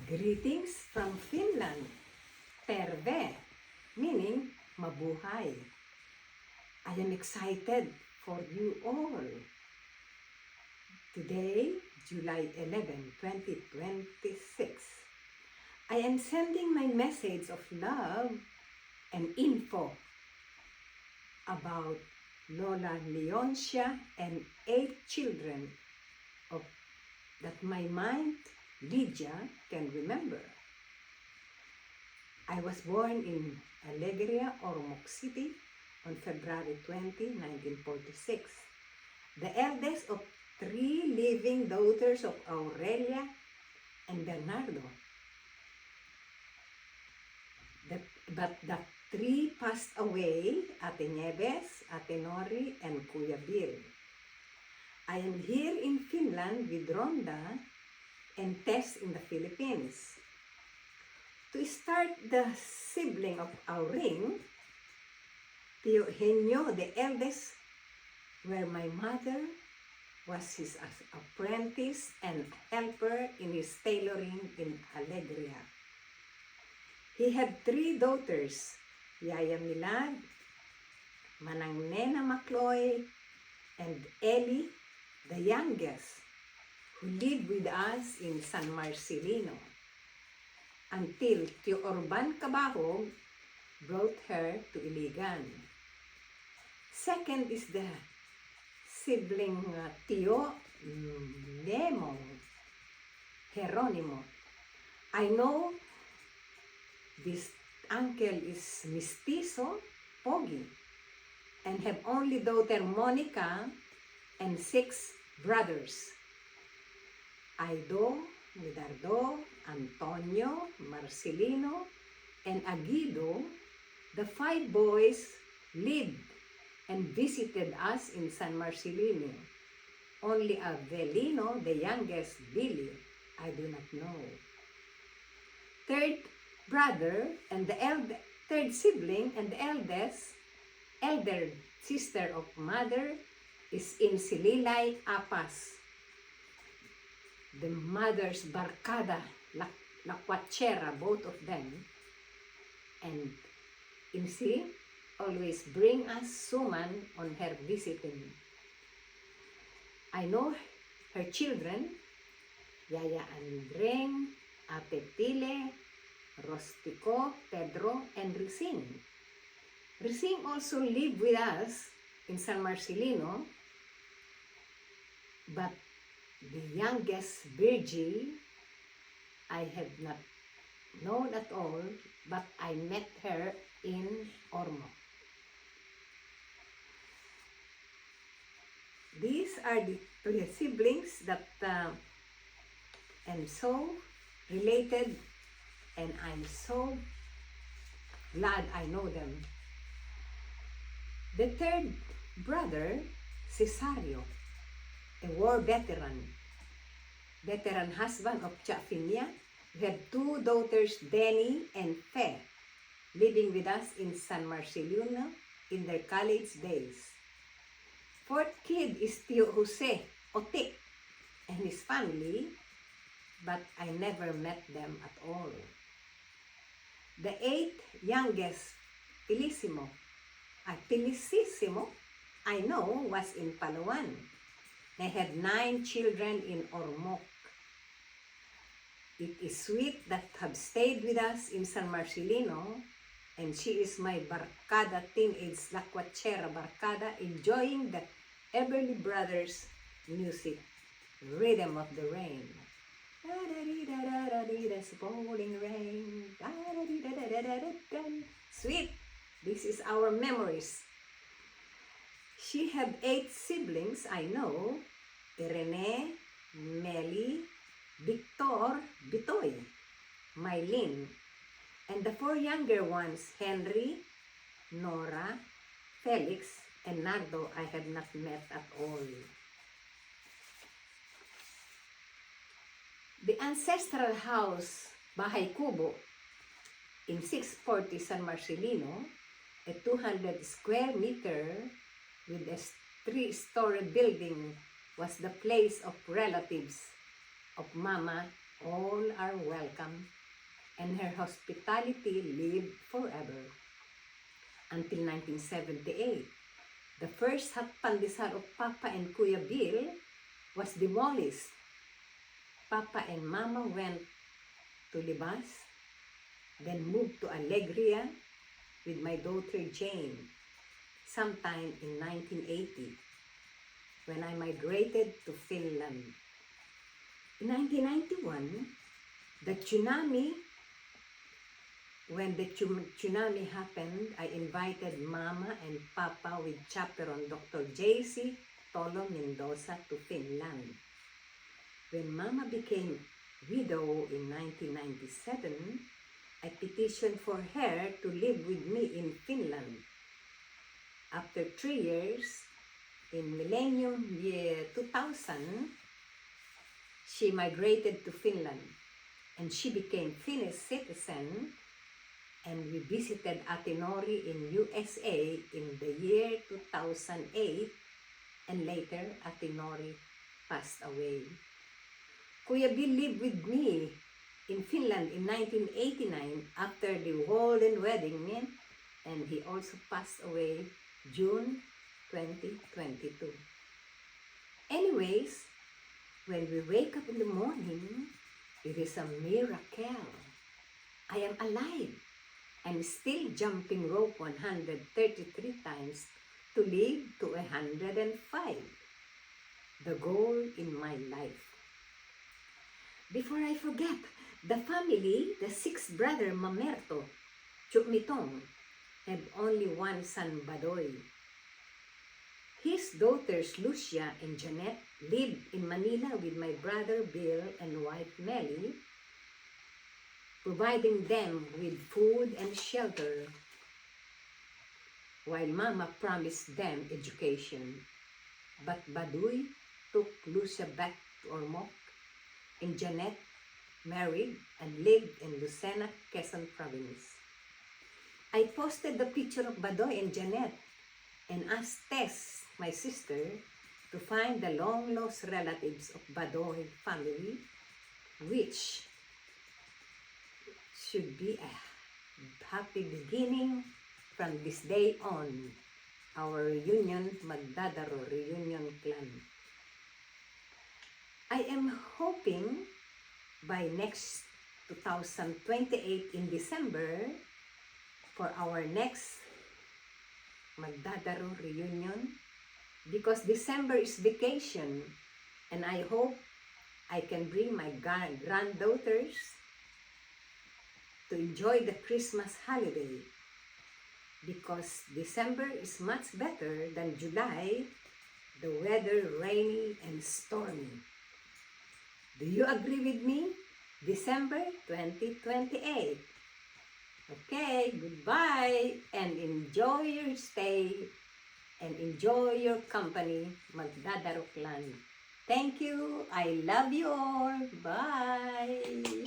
Greetings from Finland. Terve, meaning mabuhay. I am excited for you all. Today, July 11, 2026, I am sending my message of love and info about Lola Leoncia and 8 children of that my mind, Lydia, can remember. I was born in Alegria, Ormoc City on February 20, 1946. The eldest of 3 living daughters of Aurelia and Bernardo. But the 3 passed away, Ate Nieves, Ate Nori, and Kuya Bill. I am here in Finland with Rhonda and Tess in the Philippines. To start the sibling of Auring, Tio Henyo, the eldest, where my mother was his apprentice and helper in his tailoring in Alegria. He had 3 daughters, Yaya Milad, Manang Nena Macloy, and Ellie, the youngest, who lived with us in San Marcelino until Tio Orban Cabahog brought her to Iligan. Second is the sibling Tio Nemo Geronimo. I know this uncle is mestizo, Pogi, and have only daughter Monica and 6 brothers. Aido, Midardo, Antonio, Marcelino, and Aguido, the 5 boys lived and visited us in San Marcelino. Only Avelino, the youngest, Billy, I do not know. Third brother and the third sibling and the elder sister of mother is in Sililay, Apas. The mother's barkada, La Cuachera, both of them. And Insi always bring us suman on her visiting. I know her children, Yaya Andreng, Ate Tile, Rostico, Pedro, and Rising. Rising also lived with us in San Marcelino, but the youngest Virgie, I have not known at all, but I met her in Ormoc. These are the 3 siblings that am so related, and I'm so glad I know them. The third brother, Cesario, a war veteran husband of Chafinia. We have 2 daughters, Denny and Fe, living with us in San Marcelino in their college days. 4th kid is Tio Jose Otik and his family, but I never met them at all. The 8th youngest, Felicissimo, I know was in Palawan. They had 9 children in Ormoc. It is sweet that have stayed with us in San Marcelino, and she is my barkada teenage La Cuachera barkada, enjoying the Everly Brothers music, Rhythm of the Rain. Falling rain. Sweet. This is our memories. She had 8 siblings, I know, Irene, Melly, Victor, Bitoy, Mylene, and the 4 younger ones, Henry, Nora, Felix, and Nardo, I have not met at all. The ancestral house, Bahay Kubo, in 640 San Marcelino, a 200 square meter with a 3-story building, was the place of relatives of Mama All are welcome, and her hospitality lived forever. Until 1978, the first hot pandesal of Papa and Kuya Bill was demolished. Papa and Mama went to Libas, then moved to Alegria with my daughter Jane sometime in 1980 when I migrated to Finland. In 1991, when the tsunami happened, I invited Mama and Papa with chaperone Dr. J.C. Tolo Mendoza to Finland. When Mama became widow in 1997, I petitioned for her to live with me in Finland. After 3 years, in millennium year 2000, she migrated to Finland and she became Finnish citizen, and we visited Ate Nori in USA in the year 2008, and later Ate Nori passed away. Kuya Bill lived with me in Finland in 1989 after the golden wedding, and he also passed away June 2022. Anyways, when we wake up in the morning, it is a miracle. I am alive and still jumping rope 133 times to live to 105. The goal in my life. Before I forget, the family, the 6th brother Mamerto, Chumitong, have only one son, Badoy. His daughters Lucia and Janet lived in Manila with my brother Bill and wife Melly, providing them with food and shelter, while Mama promised them education. But Badoy took Lucia back to Ormoc, and Janet married and lived in Lucena, Quezon Province. I posted the picture of Badoy and Janet and asked Tess, my sister, to find the long-lost relatives of Badoy family, which should be a happy beginning from this day on, our reunion, Magdadaro Reunion Clan. I am hoping by next 2028 in December for our next Magdadaro reunion, because December is vacation, and I hope I can bring my granddaughters to enjoy the Christmas holiday, because December is much better than July, the weather rainy and stormy. Do you agree with me? December 2028. Okay, goodbye and enjoy your stay and enjoy your company, Magdadaro Clan. Thank you. I love you all. Bye.